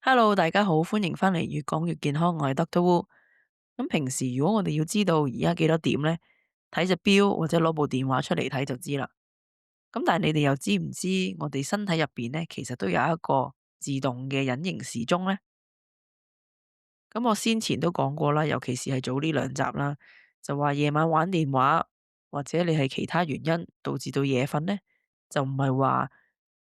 Hello，大家好，歡迎翻嚟越講越健康，我係 Dr. Wu。咁平時如果我哋要知道而家幾多點呢？睇隻錶或者攞部電話出嚟睇就知啦。咁但係你哋又知唔知我哋身體入邊呢，其實都有一個自動嘅隱形時鐘呢？咁我先前都講過啦，尤其是係早呢兩集啦，就話夜晚玩電話或者你係其他原因導致到夜瞓呢，就唔係話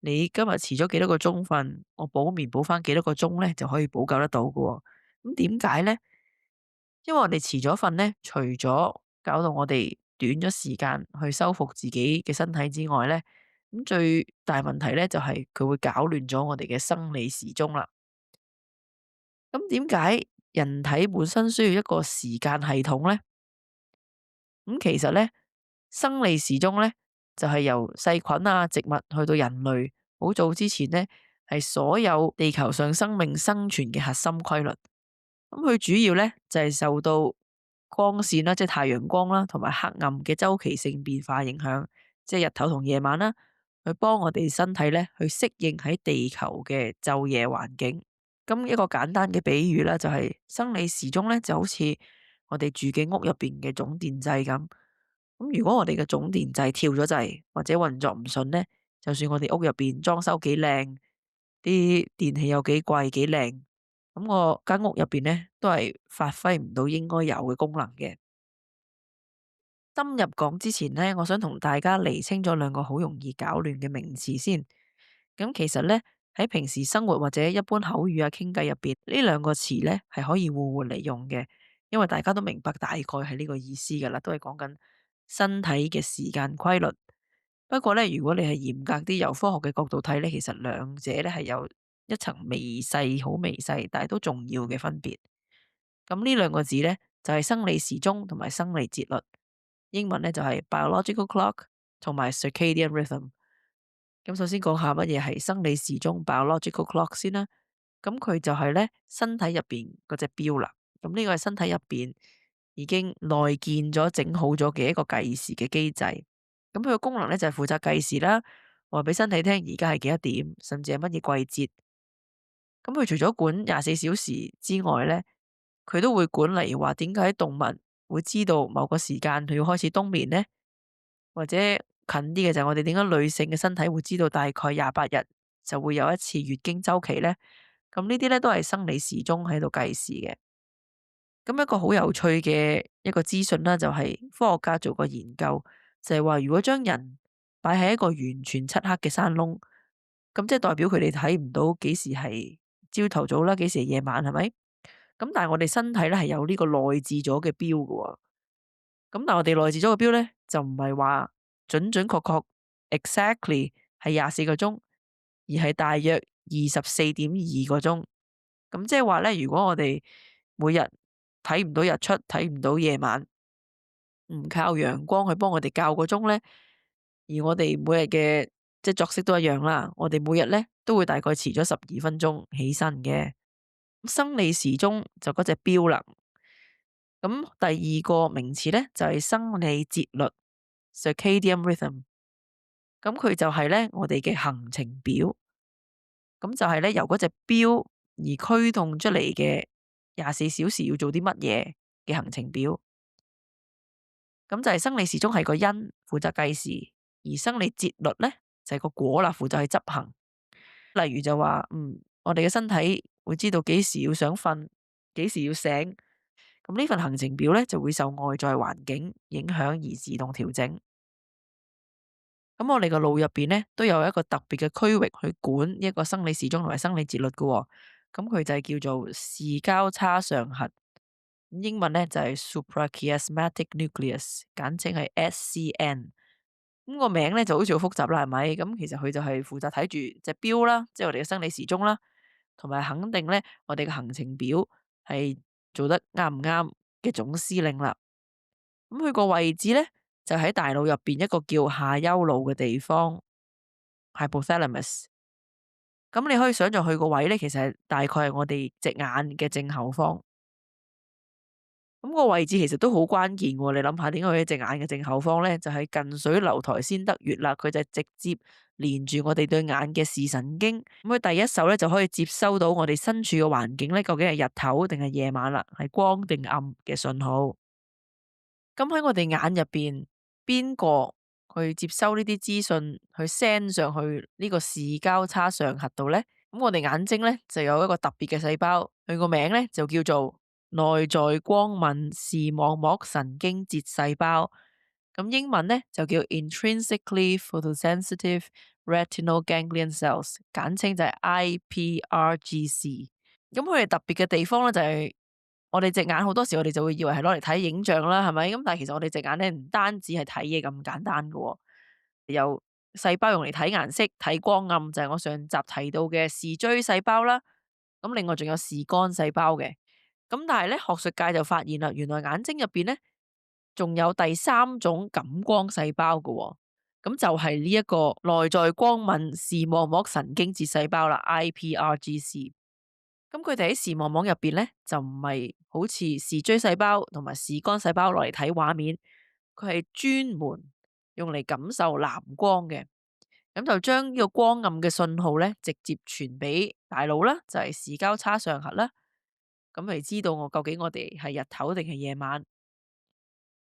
你今日遲咗幾多個鐘瞓，我補眠補翻幾多個鐘呢，就可以補救得到嘅喎。咁點解呢？因為我哋遲咗瞓呢，除咗搞到我哋短咗時間去修復自己嘅身體之外呢，咁最大問題呢，就係佢會搞亂咗我哋嘅生理時鐘啦。咁點解人體本身需要一個時間系統呢？咁其實呢，生理時鐘呢，就係由細菌啊、植物去到人類好早之前呢，係所有地球上生命生存嘅核心規律。咁佢主要呢，就係受到光線啦，即係太陽光啦，同埋黑暗嘅周期性變化影響，即係日頭同夜晚啦，去幫我哋身體呢，去適應喺地球嘅晝夜環境。咁一個簡單嘅比喻啦，就係生理時鐘咧，就好似我哋住嘅屋入邊嘅總電掣咁。咁如果我哋嘅總電掣跳咗掣或者運作唔順咧，就算我哋屋入邊裝修幾靚，啲電器有幾貴幾靚，咁我間屋入邊咧都係發揮唔到應該有嘅功能嘅。深入講之前咧，我想同大家厘清咗兩個好容易搞亂嘅名詞先。咁其實咧，喺平時生活或者一般口語啊傾偈入邊，呢兩個詞咧係可以互換嚟用嘅，因為大家都明白大概係呢個意思噶啦，都係講緊身體嘅時間規律。不過咧，如果你係嚴格啲由科學嘅角度睇咧，其實兩者咧係有一層微細、好微細，但係都重要嘅分別。咁呢兩個字咧就係生理時鐘同埋生理節律，英文咧就係 biological clock 同埋 circadian rhythm。咁首先講下乜嘢係生理時鐘 biological clock 先啦。咁佢就係咧身體入邊嗰隻錶啦。咁呢個係身體入邊已經內建咗整好咗嘅一個計時嘅機制。咁佢個功能咧就係負責計時啦，話俾身體聽而家係幾多點，甚至係乜嘢季節。咁佢除咗管24小時之外咧，佢都會管嚟話點解動物會知道某個時間佢要開始冬眠呢？或者近啲嘅就係我哋點解女性嘅身體會知道大概28日就會有一次月經周期呢？咁呢啲咧都係生理時鐘喺度計時嘅。咁一個好有趣嘅一個資訊啦，就係科學家做過研究，就係話如果將人擺喺一個完全漆黑嘅山窿，咁即係代表佢哋睇唔到幾時係朝頭早啦，幾時係夜晚，係咪？咁但係我哋身體咧係有呢個內置咗嘅錶嘅喎。咁但係我哋內置咗個錶咧，就唔係話準準確確 exactly 係24個鐘，而係大約24.2個鐘。咁即係話咧，如果我哋每日睇唔到日出，睇唔到夜晚，唔靠陽光去幫我哋校個鐘咧，而我哋每日嘅即係作息都一樣啦，我哋每日咧都會大概遲咗12分鐘起身嘅。生理時鐘就嗰隻錶啦。咁第二個名詞咧就係生理節律 （circadian rhythm）。咁佢就係咧我哋嘅行程表。咁就係咧由嗰隻錶而驅動出嚟嘅24小時要做啲乜嘢嘅行程表。咁就係生理時鐘係個因，負責計時；而生理節律咧就係個果啦，負責去執行。例如就話，我哋嘅身體會知道幾時要想瞓，幾時要醒。咁呢份行程表咧就會受外在環境影響而自動調整。咁我哋個腦入邊咧都有一個特別嘅區域去管一個生理時鐘同埋生理節律嘅喎。咁佢就係叫做視交叉上核，英文咧就係 suprachiasmatic nucleus，簡稱係 SCN。咁個名咧就好似好複雜啦，係咪？咁其實佢就係負責睇住隻錶啦，即係我哋嘅生理時鐘啦，同埋肯定咧我哋嘅行程表係做得啱唔啱嘅總司令啦。咁佢個位置咧就喺大腦入邊一個叫下丘腦嘅地方 （hypothalamus）。咁你可以想象佢個位咧，其實係大概係我哋隻眼嘅正後方。咁個位置其實都好關鍵喎，你諗下點解佢喺隻眼嘅正後方咧？就係近水樓台先得月啦，佢就係直接連住我哋對眼嘅視神經，咁佢第一手咧就可以接收到我哋身處嘅環境咧，究竟係日頭定係夜晚啦，係光定暗嘅信號。咁喺我哋眼入邊，邊個去接收呢啲資訊，去 send 上去呢個視交叉上核度咧？咁我哋眼睛咧就有一個特別嘅細胞，佢個名咧就叫做內在光敏視網膜神經節細胞。咁英文咧就叫 intrinsically photosensitive retinal ganglion cells，簡稱就係 IPRGC。咁佢哋特別嘅地方咧就係、我哋隻眼好多時我哋就會以為係攞嚟睇影像啦，係咪？咁但係其實我哋隻眼咧唔單止係睇嘢咁簡單㗎喎，有細胞用嚟睇顏色、睇光暗，就係我上集提到嘅視錐細胞啦。咁另外仲有視杆細胞嘅。咁但係咧，學術界就發現啦，原來眼睛入邊咧仲有第三種感光細胞㗎喎。咁就係呢一個內在光敏視網膜神經節細胞啦 （IPRGC）。咁佢哋喺視網膜入邊咧，就唔係好似視錐細胞同埋視杆細胞落嚟睇畫面，佢係專門用嚟感受藍光嘅。咁就將呢個光暗嘅信號咧，直接傳俾大腦啦，就係視交叉上核啦。咁嚟知道究竟我哋係日頭定係夜晚。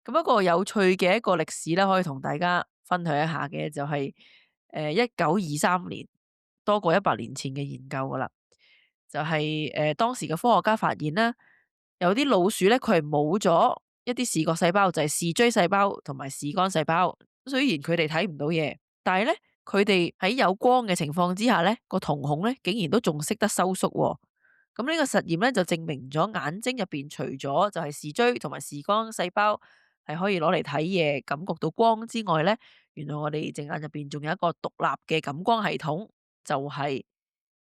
咁一個有趣嘅一個歷史咧，可以同大家分享一下嘅就係1923年，多過100年前嘅研究噶啦。就係當時嘅科學家發現啦，有啲老鼠咧，佢係冇咗一啲視覺細胞，就係視錐細胞同埋視杆細胞。雖然佢哋睇唔到嘢，但係咧佢哋喺有光嘅情況之下咧，個瞳孔咧竟然都仲識得收縮喎。咁呢個實驗咧就證明咗眼睛入邊除咗就係視錐同埋視杆細胞係可以攞嚟睇嘢、感覺到光之外咧，原來我哋隻眼入邊仲有一個獨立嘅感光系統，就係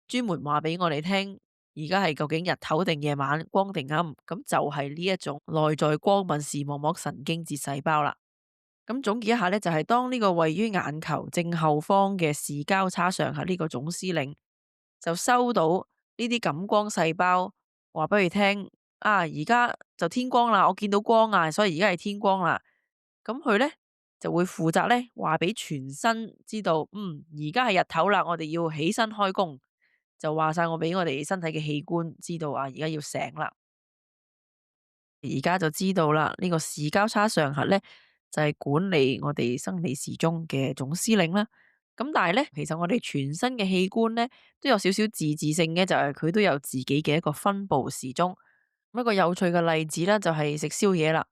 專門話俾我哋聽，而家係究竟日頭定夜晚、光定暗，咁就係呢一種內在光敏視網膜神經節細胞啦。咁總結一下咧，就係當呢個位於眼球正後方嘅視交叉上核呢個總司令，就收到呢啲感光細胞，話俾佢聽啊，而家就天光啦，我見到光啊，所以而家係天光啦。咁佢咧就會負責咧話俾全身知道，而家係日頭啦，我哋要起身開工，就話晒我俾我哋身體嘅器官知道啊，而家要醒啦。而家就知道啦，呢個視交叉上核咧就係管理我哋生理時鐘嘅總司令啦。咁但係咧，其實我哋全身嘅器官咧都有少少自治性嘅，就係佢都有自己嘅一個分布時鐘。一個有趣嘅例子咧，就係食宵夜啦。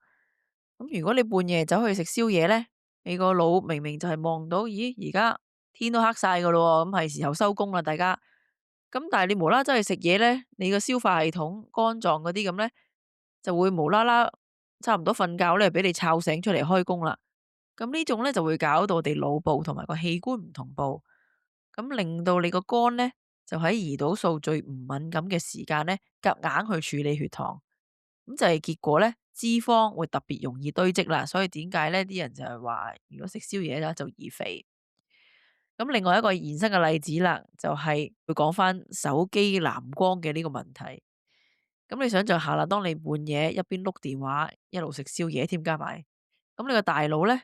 咁如果你半夜走去食宵夜咧，你個腦明明就係望到，咦，而家天都黑晒噶咯，咁係時候收工啦，大家。咁但係你無啦啦走去食嘢咧，你個消化系統、肝臟嗰啲咁咧，就會無啦啦差唔多瞓覺咧，俾你吵醒出嚟開工啦。咁呢種咧就會搞到我哋腦部同埋個器官唔同步，咁令到你個肝咧就喺胰島素最唔敏感嘅時間咧，夾硬去處理血糖，咁就係結果咧脂肪會特別容易堆積啦。所以點解咧啲人就係話，如果食宵夜咧就易肥。咁另外一個延伸嘅例子啦，就係會講翻手機藍光嘅呢個問題。咁你想象下啦，當你半夜一邊碌電話，一路食宵夜添加埋，咁你個大腦咧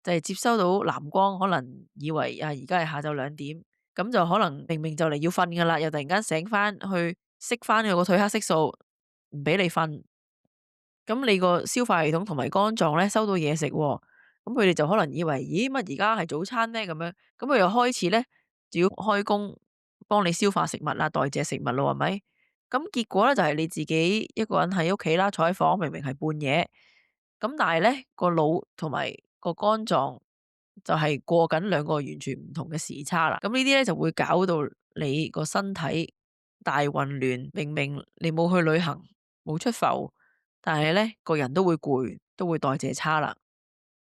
就係接收到藍光，可能以為啊而家係下晝2點，咁就可能明明就嚟要瞓噶啦，又突然間醒翻去熄翻佢個褪黑色素，唔俾你瞓。咁你個消化系統同埋肝臟咧收到嘢食喎，咁佢哋就可能以為，咦，乜而家係早餐咧咁樣，咁佢又開始咧就要開工幫你消化食物啦、代謝食物咯，係咪？咁結果咧就係你自己一個人喺屋企啦，坐喺房，明明係半夜，咁但係咧個腦同埋個肝臟就係過緊兩個完全唔同嘅時差啦。咁呢啲咧就會搞到你個身體大混亂，明明你冇去旅行，冇出埠。但係咧，個人都會攰，都會代謝差啦，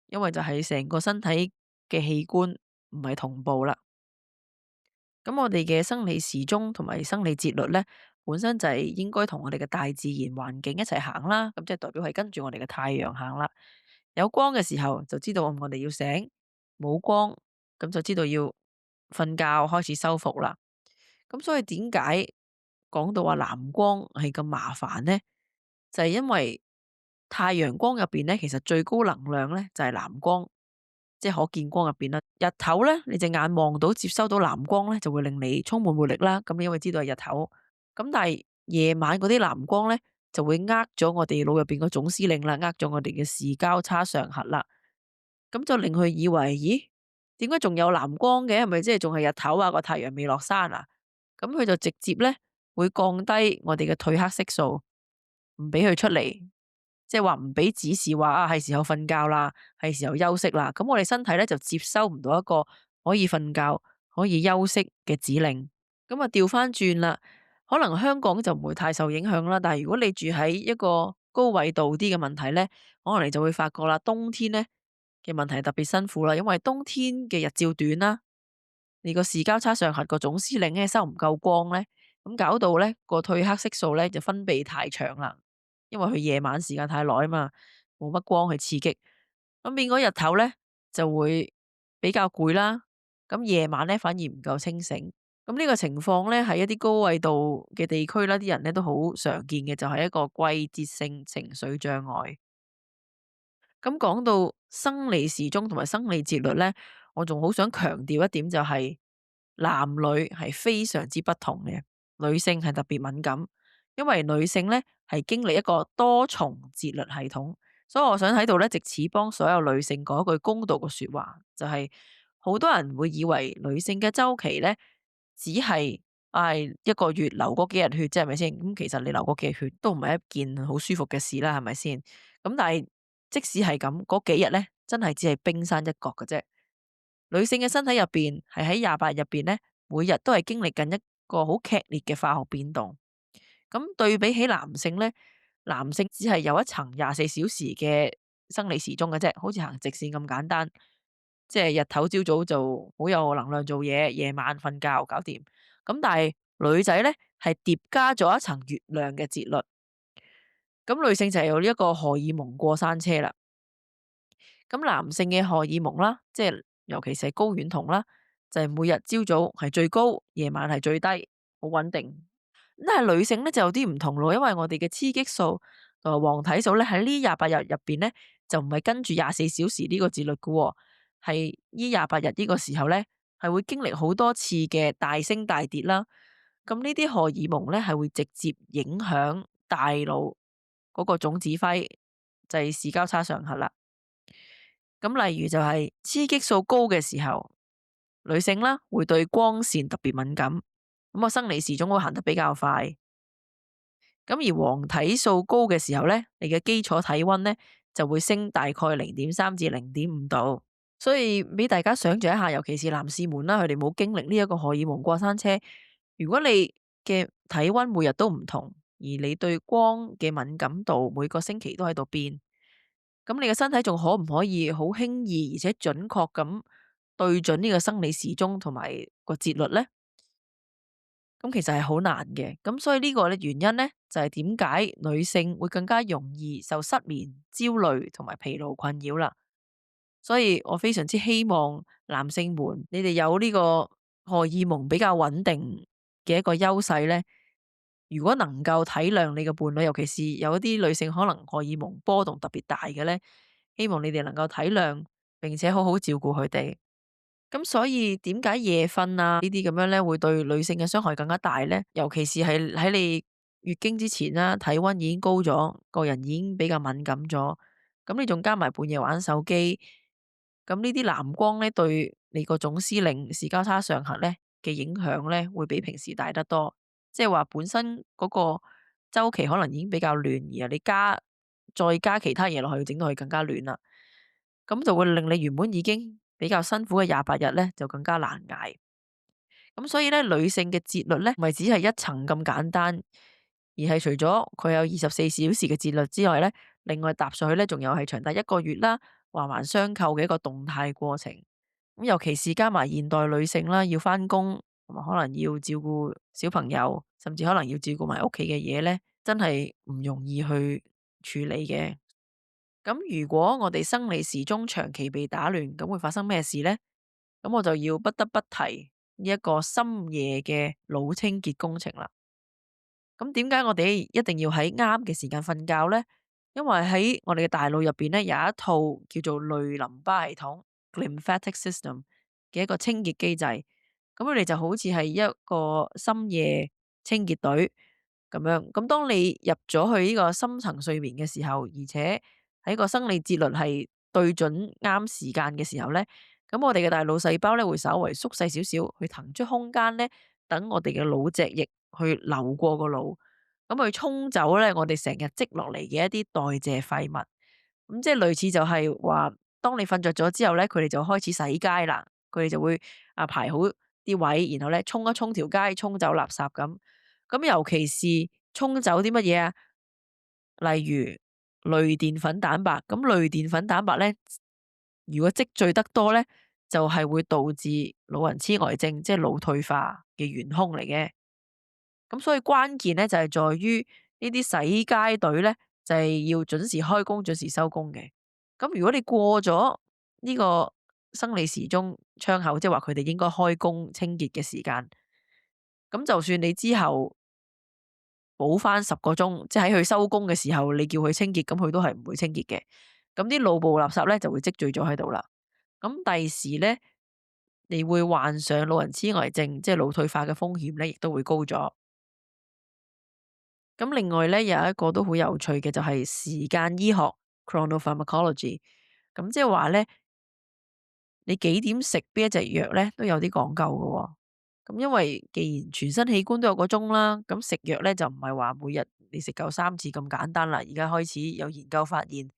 因為就係成個身體嘅器官唔係同步啦。咁我哋嘅生理時鐘同埋生理節律咧，本身就係應該同我哋嘅大自然環境一齊行啦。咁即係代表係跟住我哋嘅太陽行啦。有光嘅時候就知道我哋要醒，冇光咁就知道要瞓覺開始修復啦。咁所以點解講到話藍光係咁麻煩咧？就係因為太陽光入邊咧，其實最高能量咧就係藍光。即係可見光入邊啦。日頭咧，你隻眼望到接收到藍光咧，就會令你充滿活力啦。咁你因為知道係日頭，咁但係夜晚嗰啲藍光咧，就會呃咗我哋腦入邊個總司令啦，呃咗我哋嘅視交叉上核啦。咁就令佢以為，咦，點解仲有藍光嘅？係咪即係仲係日頭啊？個太陽未落山啊？咁佢就直接咧會降低我哋嘅褪黑色素，唔俾佢出嚟。即係話唔俾指示話啊，係時候瞓覺啦，係時候休息啦。咁我哋身體咧就接收唔到一個可以瞓覺、可以休息嘅指令。咁啊調翻轉啦，可能香港就唔會太受影響啦。但係如果你住喺一個高緯度啲嘅問題咧，可能你就會發覺啦，冬天咧嘅問題特別辛苦啦，因為冬天嘅日照短啦，你個視交叉上核個總司令咧收唔夠光咧，咁搞到咧個褪黑色素咧就分泌太長啦。因為佢夜晚時間太耐啊嘛，冇乜光去刺激，咁變咗日頭咧就會比較攰啦。咁夜晚咧反而唔夠清醒。咁呢個情況咧喺一啲高緯度嘅地區啦，啲人咧都好常見嘅，就係一個季節性情緒障礙。咁講到生理時鐘同埋生理節律咧，我仲好想強調一點就係男女係非常之不同嘅，女性係特別敏感，因為女性咧係經歷一個多重節律系統，所以我想喺度咧藉此幫所有女性講一句公道嘅說話，就係好多人會以為女性嘅周期咧只係一個月流嗰幾日血啫，係咪先？咁其實你流嗰幾日血都唔係一件好舒服嘅事啦，係咪先？咁但係即使係咁，嗰幾日咧，真係只係冰山一角嘅啫。女性嘅身體入邊係喺28入邊咧，每日都係經歷緊一個好劇烈嘅化學變動。咁對比起男性咧，男性只係有一層24小時嘅生理時鐘嘅啫，好似行直線咁簡單。即係日頭朝早就好有能量做嘢，夜晚瞓覺搞掂。咁但係女仔咧係疊加咗一層月亮嘅節律。咁女性就係有呢一個荷爾蒙過山車啦。咁男性嘅荷爾蒙啦，即係尤其是係睾丸酮啦，就係每日朝早係最高，夜晚係最低，好穩定。咁但係女性咧就有啲唔同咯，因為我哋嘅雌激素同埋黃體素咧喺呢28日入邊咧就唔係跟住24小時呢個節律嘅，係呢28日呢個時候咧係會經歷好多次嘅大升大跌啦。咁呢啲荷爾蒙咧係會直接影響大腦嗰個總指揮，就係視交叉上核啦。咁例如就係雌激素高嘅時候，女性啦會對光線特別敏感，咁啊生理時鐘會行得比較快。咁而黃體素高嘅時候咧，你嘅基礎體溫咧就會升大概0.3至0.5度。所以俾大家想象一下，尤其是男士們啦，佢哋冇經歷呢一個荷爾蒙過山車。如果你嘅體溫每日都唔同，而你對光嘅敏感度每個星期都喺度變。咁你嘅身體仲可唔可以好輕易而且準確咁對準呢個生理時鐘同埋個節律呢？咁其實係好難嘅。咁所以呢個咧原因呢，就係點解女性會更加容易受失眠、焦慮同埋疲勞困擾啦。所以我非常之希望男性們，你哋有呢個荷爾蒙比較穩定嘅一個優勢呢。如果能夠體諒你嘅伴侶，尤其是有一啲女性可能荷爾蒙波動特別大嘅咧，希望你哋能夠體諒，並且好好照顧佢哋。咁所以點解夜瞓啊呢啲咁樣咧，會對女性嘅傷害更加大咧？尤其是係喺你月經之前啦，體溫已經高咗，個人已經比較敏感咗，咁你仲加埋半夜玩手機，咁呢啲藍光咧對你個總司令視交叉上核咧嘅影響咧，會比平時大得多。即係話本身嗰個周期可能已經比較亂，而你再加其他嘢落去，整到佢更加亂啦。咁就會令你原本已經比較辛苦嘅28日咧，就更加難捱。咁所以咧，女性嘅節律咧，唔係只係一層咁簡單，而係除咗佢有24小時嘅節律之外咧，另外搭上去咧，仲有係長達1個月啦，環環相扣嘅一個動態過程。咁尤其是加埋現代女性啦，要返工同埋可能要照顧小朋友，甚至可能要照顧埋屋企嘅嘢咧，真係唔容易去處理嘅。咁如果我哋生理時鐘長期被打亂，咁會發生咩事呢？咁我就要不得不提呢一個深夜嘅腦清潔工程啦。咁點解我哋一定要喺啱嘅時間瞓覺呢？因為喺我哋嘅大腦入邊咧，有一套叫做類淋巴系統。glymphatic system 嘅一個清潔機制。咁佢哋就好似係一個深夜清潔隊咁樣。咁當你入咗去呢個深層睡眠嘅時候，而且喺個生理節律係對準啱時間嘅時候咧，咁我哋嘅大腦細胞咧會稍為縮細少少，去騰出空間咧，等我哋嘅腦脊液去流過個腦，咁去沖走咧我哋成日積落嚟嘅一啲代謝廢物。咁即係類似就係話，當你瞓着咗之後咧，佢哋就開始洗街啦，佢哋就會排好啲位，然後咧沖一沖條街，沖走垃圾咁。咁尤其是沖走啲乜嘢啊？例如類澱粉蛋白，咁類澱粉蛋白咧，如果積聚得多咧，就係會導致老人痴呆症，即係腦退化嘅元兇嚟嘅。咁所以關鍵咧就係在於呢啲洗街隊咧，就係要準時開工、準時收工嘅。咁如果你過咗呢個生理時鐘窗口，即係話佢哋應該開工清潔嘅時間，咁就算你之後補翻10個鐘，即係喺佢收工嘅時候，你叫佢清潔，咁佢都係唔會清潔嘅。咁啲腦部垃圾咧就會積聚咗喺度啦。咁第時咧，你會患上老人痴呆症，即係腦退化嘅風險咧，亦都會高咗。咁另外咧，有一個都好有趣嘅就係時間醫學 （chronopharmacology）。咁即係話咧，你幾點食邊一隻藥咧，都有啲講究嘅喎。咁因為既然全身器官都有個鐘啦，咁食藥咧就唔係話每日你食夠3次咁簡單啦。而家開始有研究發現，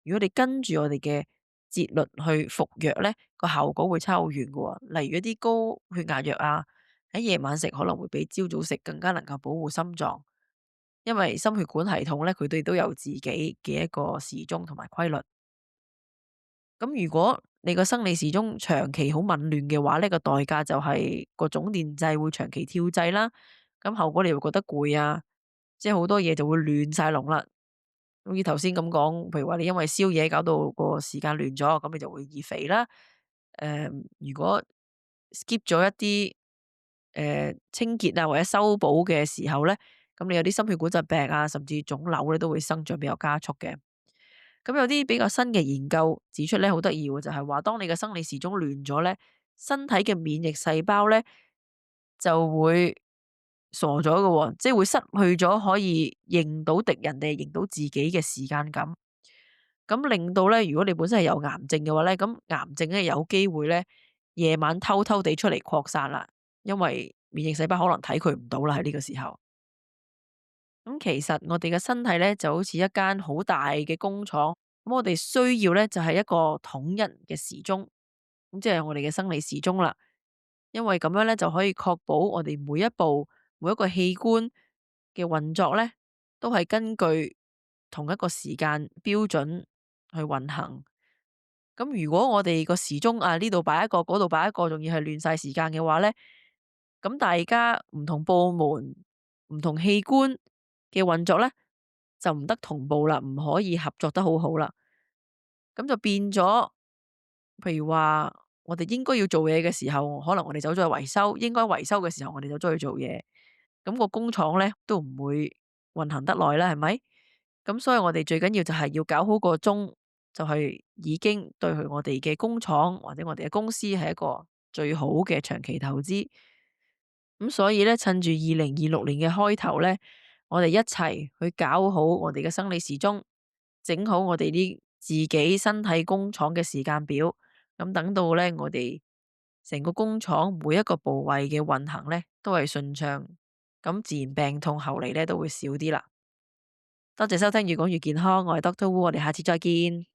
如果你跟住我哋嘅節律去服藥咧，個效果會差好遠嘅喎。例如一啲高血壓藥啊，喺夜晚食可能會比朝早食更加能夠保護心臟。因為心血管系統咧，佢哋都有自己嘅一個時鐘同埋規律。咁如果你個生理時鐘長期好紊亂嘅話，呢個代價就係個總電掣會長期跳掣啦。咁後果你會覺得攰啊，即係好多嘢就會亂晒龍啦。好似頭先咁講，譬如話你因為宵夜搞到個時間亂咗，咁你就會易肥啦。如果 skip 咗一啲清潔啊或者修補嘅時候咧，咁你有啲心血管疾病啊，甚至腫瘤咧都會生長比較加速嘅。咁有啲比較新嘅研究指出咧，好得意喎，就係話當你嘅生理時鐘亂咗咧，身體嘅免疫細胞咧就會傻咗嘅喎，即係會失去咗可以認到敵人定係認到自己嘅時間感。咁令到咧，如果你本身係有癌症嘅話咧，咁癌症咧有機會咧夜晚偷偷地出嚟擴散啦，因為免疫細胞可能睇佢唔到啦喺呢個時候。咁其實我哋嘅身體咧就好似一間好大嘅工廠，咁我哋需要咧就係一個統一嘅時鐘，咁即係我哋嘅生理時鐘啦。因為咁樣咧就可以確保我哋每一步每一個器官嘅運作咧都係根據同一個時間標準去運行。咁如果我哋個時鐘呢度擺一個，嗰度擺一個，仲要係亂晒時間嘅話咧，咁大家唔同部門、唔同器官嘅運作咧，就唔得同步啦，唔可以合作得好好啦。咁就變咗，譬如話我哋應該要做嘢嘅時候，可能我哋走咗去維修；應該維修嘅時候，我哋走咗去做嘢。咁個工廠咧都唔會運行得耐啦，係咪？咁所以我哋最緊要就係要搞好個鐘，就係已經對佢我哋嘅工廠或者我哋嘅公司係一個最好嘅長期投資。咁所以咧，趁住2026年嘅開頭咧，我哋一齊去搞好我哋嘅生理時鐘，整好我哋啲自己身體工廠嘅時間表。咁等到咧，我哋成個工廠每一個部位嘅運行咧，都係順暢，咁自然病痛後嚟咧都會少啲啦。多謝收聽，越講越健康，我係 Doctor Wu，我哋下次再見。